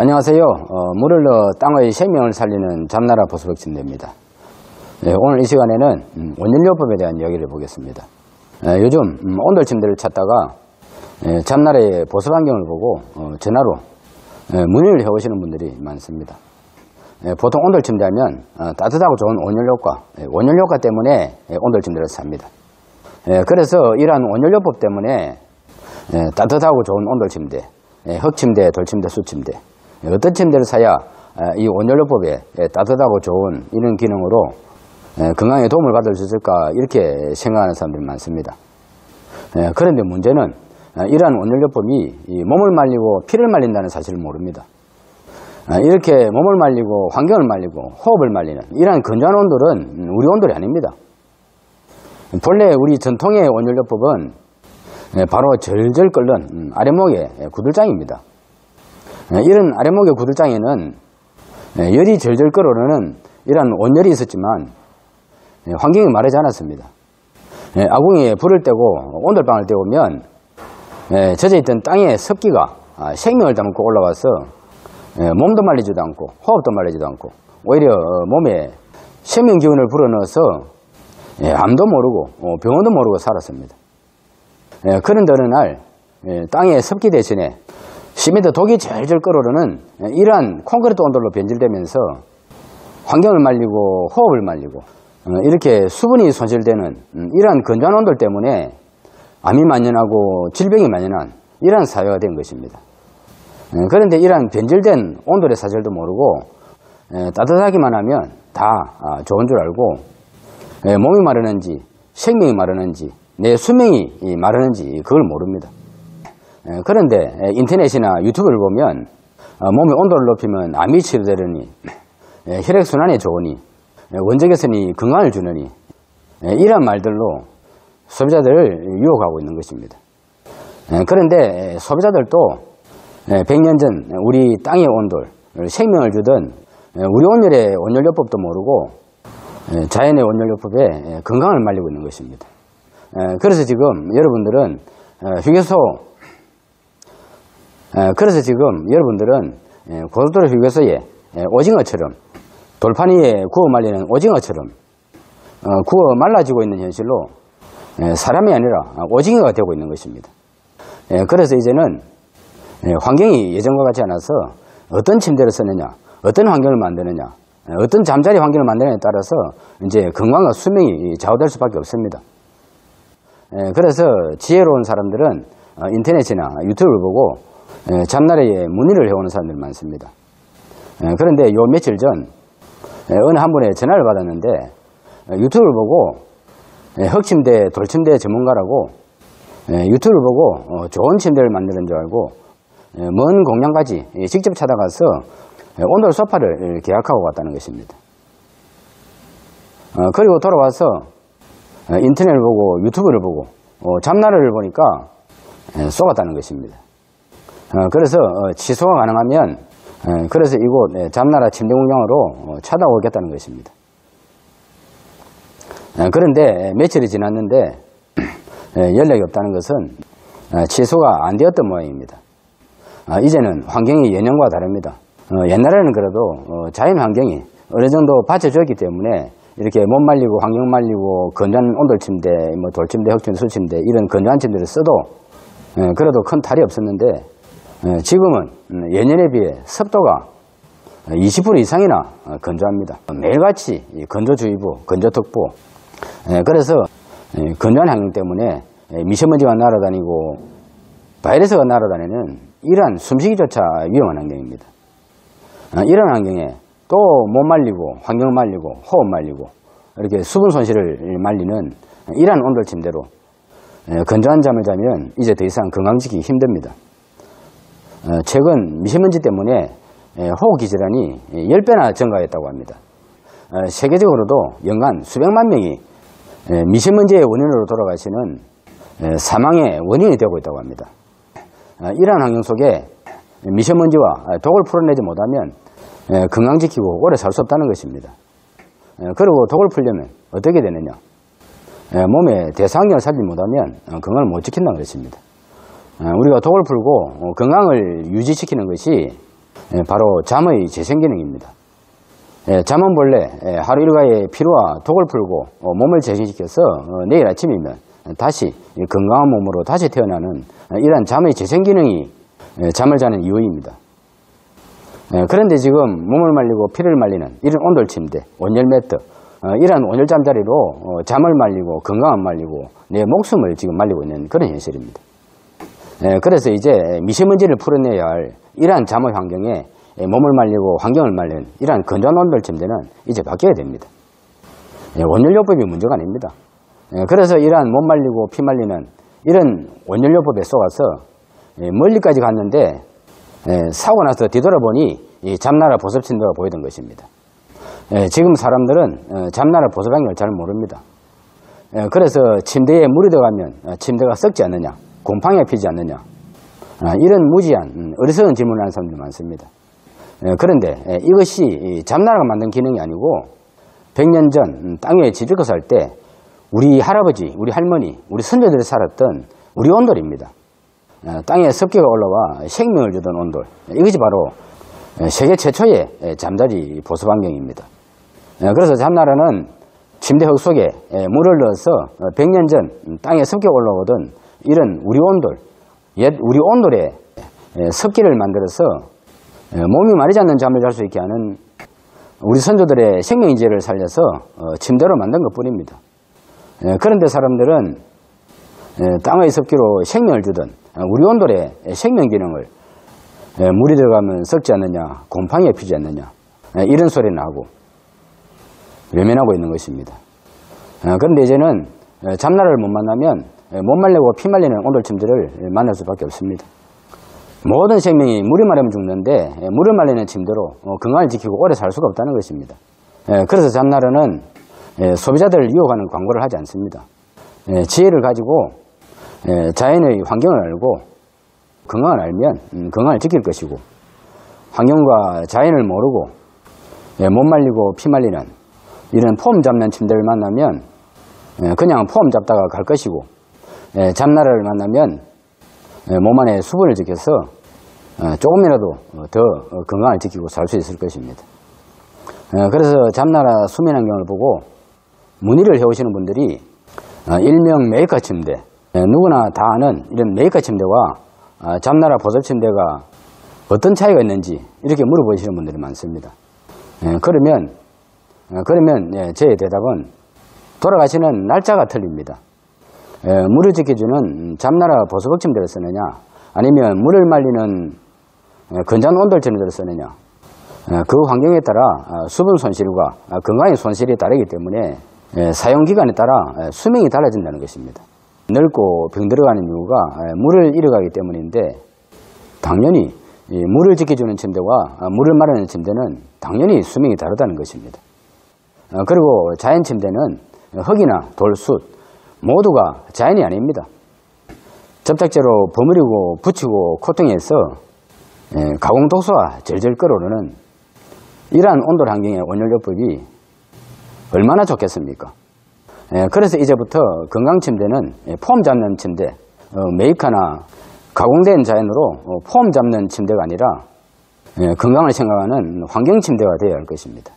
안녕하세요. 물을 넣어 땅의 생명을 살리는 잠나라 보수력 침대입니다. 오늘 이 시간에는 원연료법에 대한 이야기를 해보겠습니다. 요즘 온돌 침대를 찾다가 잠나라의 보수 환경을 보고 전화로 문의를 해오시는 분들이 많습니다. 보통 온돌 침대 하면 따뜻하고 좋은 온열효과 때문에 온돌 침대를 삽니다. 그래서 이러한 온열료법 때문에 따뜻하고 좋은 온돌 침대, 흙침대, 돌침대, 숯침대 어떤 침대를 사야 이 온열료법에 따뜻하고 좋은 이런 기능으로 건강에 도움을 받을 수 있을까 이렇게 생각하는 사람들이 많습니다. 그런데 문제는 이러한 온열료법이 몸을 말리고 피를 말린다는 사실을 모릅니다. 이렇게 몸을 말리고 환경을 말리고 호흡을 말리는 이러한 건조한 온돌은 우리 온돌이 아닙니다. 본래 우리 전통의 온열료법은 바로 절절 끓는 아랫목의 구들장입니다. 이런 아랫목의 구들장에는 열이 절절 끓어오르는 이러한 온열이 있었지만 환경이 마르지 않았습니다. 아궁이에 불을 떼고 온돌방을 떼우면 젖어있던 땅의 습기가 생명을 담고 올라와서 몸도 말리지도 않고 호흡도 말리지도 않고 오히려 몸에 생명 기운을 불어넣어서 암도 모르고 병원도 모르고 살았습니다. 그런데 어느 날 땅의 습기 대신에 시멘트 독이 절절 끓어오르는 이러한 콘크리트 온돌로 변질되면서 환경을 말리고 호흡을 말리고 이렇게 수분이 손실되는 이러한 건조한 온돌 때문에 암이 만연하고 질병이 만연한 이러한 사회가 된 것입니다. 그런데 이러한 변질된 온돌의 사실도 모르고 따뜻하기만 하면 다 좋은 줄 알고 몸이 마르는지 생명이 마르는지 내 수명이 마르는지 그걸 모릅니다. 그런데 인터넷이나 유튜브를 보면 몸의 온도를 높이면 암이 치료되려니 혈액순환에 좋으니 원적외선이 건강을 주느니 이런 말들로 소비자들을 유혹하고 있는 것입니다. 그런데 소비자들도 100년 전 우리 땅의 온돌, 생명을 주던 우리 온열의 온열료법도 모르고 자연의 온열료법에 건강을 말리고 있는 것입니다. 그래서 지금 여러분들은 고속도로 휴게소에 오징어처럼 돌판 위에 구워 말리는 오징어처럼 구워 말라지고 있는 현실로 사람이 아니라 오징어가 되고 있는 것입니다. 그래서 이제는 환경이 예전과 같지 않아서 어떤 침대를 쓰느냐, 어떤 환경을 만드느냐, 어떤 잠자리 환경을 만드느냐에 따라서 이제 건강과 수명이 좌우될 수밖에 없습니다. 그래서 지혜로운 사람들은 인터넷이나 유튜브를 보고 잠나라에 문의를 해오는 사람들이 많습니다. 그런데 요 며칠 전 어느 한 분의 전화를 받았는데 유튜브를 보고 흙침대, 돌침대 전문가라고 유튜브를 보고 좋은 침대를 만드는 줄 알고 먼 공장까지 직접 찾아가서 온돌 소파를 계약하고 갔다는 것입니다. 그리고 돌아와서 인터넷을 보고 유튜브를 보고 잠나라를 보니까 쏘갔다는 것입니다. 그래서 취소가 가능하면 그래서 이곳 잠나라 침대 공장으로 찾아오겠다는 것입니다. 그런데 며칠이 지났는데 연락이 없다는 것은 취소가 안 되었던 모양입니다. 이제는 환경이 예년과 다릅니다. 옛날에는 그래도 자연 환경이 어느 정도 받쳐줬기 때문에 이렇게 몸 말리고 환경 말리고 건조한 온돌 침대, 돌침대, 흙침대, 숯침대 이런 건조한 침대를 써도 그래도 큰 탈이 없었는데 지금은 예년에 비해 습도가 20% 이상이나 건조합니다. 매일같이 건조주의보, 건조특보 그래서 건조한 환경 때문에 미세먼지가 날아다니고 바이러스가 날아다니는 이러한 숨쉬기조차 위험한 환경입니다. 이런 환경에 또 몸 말리고 환경 말리고 호흡 말리고 이렇게 수분 손실을 말리는 이러한 온돌 침대로 건조한 잠을 자면 이제 더 이상 건강 지키기 힘듭니다. 최근 미세먼지 때문에 호흡기 질환이 10배나 증가했다고 합니다. 세계적으로도 연간 수백만 명이 미세먼지의 원인으로 돌아가시는 사망의 원인이 되고 있다고 합니다. 이러한 환경 속에 미세먼지와 독을 풀어내지 못하면 건강 지키고 오래 살 수 없다는 것입니다. 그리고 독을 풀려면 어떻게 되느냐? 몸에 대사환경을 살리지 못하면 건강을 못 지킨다는 것입니다. 우리가 독을 풀고 건강을 유지시키는 것이 바로 잠의 재생기능입니다. 잠은 본래 하루 일과의 피로와 독을 풀고 몸을 재생시켜서 내일 아침이면 다시 건강한 몸으로 다시 태어나는 이러한 잠의 재생기능이 잠을 자는 이유입니다. 그런데 지금 몸을 말리고 피를 말리는 이런 온돌 침대, 온열 매트, 이러한 온열 잠자리로 잠을 말리고 건강을 말리고 내 목숨을 지금 말리고 있는 그런 현실입니다. 그래서 이제 미세먼지를 풀어내야 할 이러한 잠의 환경에 몸을 말리고 환경을 말리는 이러한 건조한 온돌 침대는 이제 바뀌어야 됩니다. 온열요법이 문제가 아닙니다. 그래서 이러한 몸 말리고 피 말리는 이런 온열요법에 속아서 멀리까지 갔는데 사고 나서 뒤돌아보니 이 잠나라 보습 침대가 보이던 것입니다. 지금 사람들은 잠나라 보습 환경을 잘 모릅니다. 그래서 침대에 물이 들어가면 침대가 썩지 않느냐, 곰팡이가 피지 않느냐, 이런 무지한 어리석은 질문을 하는 사람들이 많습니다. 그런데 이것이 잠나라가 만든 기능이 아니고 100년 전 땅 위에 지질거 살 때 우리 할아버지, 우리 할머니, 우리 선조들이 살았던 우리 온돌입니다. 땅에 습기가 올라와 생명을 주던 온돌, 이것이 바로 세계 최초의 잠자리 보습 환경입니다. 그래서 잠나라는 침대 흙 속에 물을 넣어서 100년 전 땅에 습기가 올라오던 이런 우리 온돌, 옛 우리 온돌에 습기를 만들어서 몸이 마르지 않는 잠을 잘 수 있게 하는 우리 선조들의 생명인재를 살려서 침대로 만든 것 뿐입니다. 그런데 사람들은 땅의 습기로 생명을 주던 우리 온돌의 생명 기능을 물이 들어가면 썩지 않느냐, 곰팡이가 피지 않느냐, 이런 소리를 하고 외면하고 있는 것입니다. 그런데 이제는 잠나라를 못 만나면 못 말리고 피 말리는 온돌 침대를 만날 수밖에 없습니다. 모든 생명이 물이 마르면 죽는데 물을 말리는 침대로 건강을 지키고 오래 살 수가 없다는 것입니다. 그래서 잠나라는 소비자들을 유혹하는 광고를 하지 않습니다. 지혜를 가지고 자연의 환경을 알고 건강을 알면 건강을 지킬 것이고, 환경과 자연을 모르고 못 말리고 피 말리는 이런 폼 잡는 침대를 만나면 그냥 폼 잡다가 갈 것이고, 잠나라를 만나면 몸 안에 수분을 지켜서 조금이라도 더 건강을 지키고 살 수 있을 것입니다. 그래서 잠나라 수면 환경을 보고 문의를 해오시는 분들이 일명 메이커 침대, 누구나 다 아는 이런 메이커 침대와 잠나라 보습 침대가 어떤 차이가 있는지 이렇게 물어보시는 분들이 많습니다. 그러면 제 대답은 돌아가시는 날짜가 틀립니다. 물을 지켜주는 잠나라 보습 침대를 쓰느냐, 아니면 물을 말리는 건조한 온돌 침대를 쓰느냐, 그 환경에 따라 수분 손실과 건강의 손실이 다르기 때문에 사용기간에 따라 수명이 달라진다는 것입니다. 늙고 병들어가는 이유가 물을 잃어가기 때문인데, 당연히 물을 지켜주는 침대와 물을 마르는 침대는 당연히 수명이 다르다는 것입니다. 그리고 자연 침대는 흙이나 돌, 숯 모두가 자연이 아닙니다. 접착제로 버무리고 붙이고 코팅해서 가공 독소가 절절 끓어오르는 이러한 온돌 환경의 온열요법이 얼마나 좋겠습니까? 그래서 이제부터 건강침대는 폼 잡는 침대, 메이커나 가공된 자연으로 폼 잡는 침대가 아니라 건강을 생각하는 환경침대가 되어야 할 것입니다.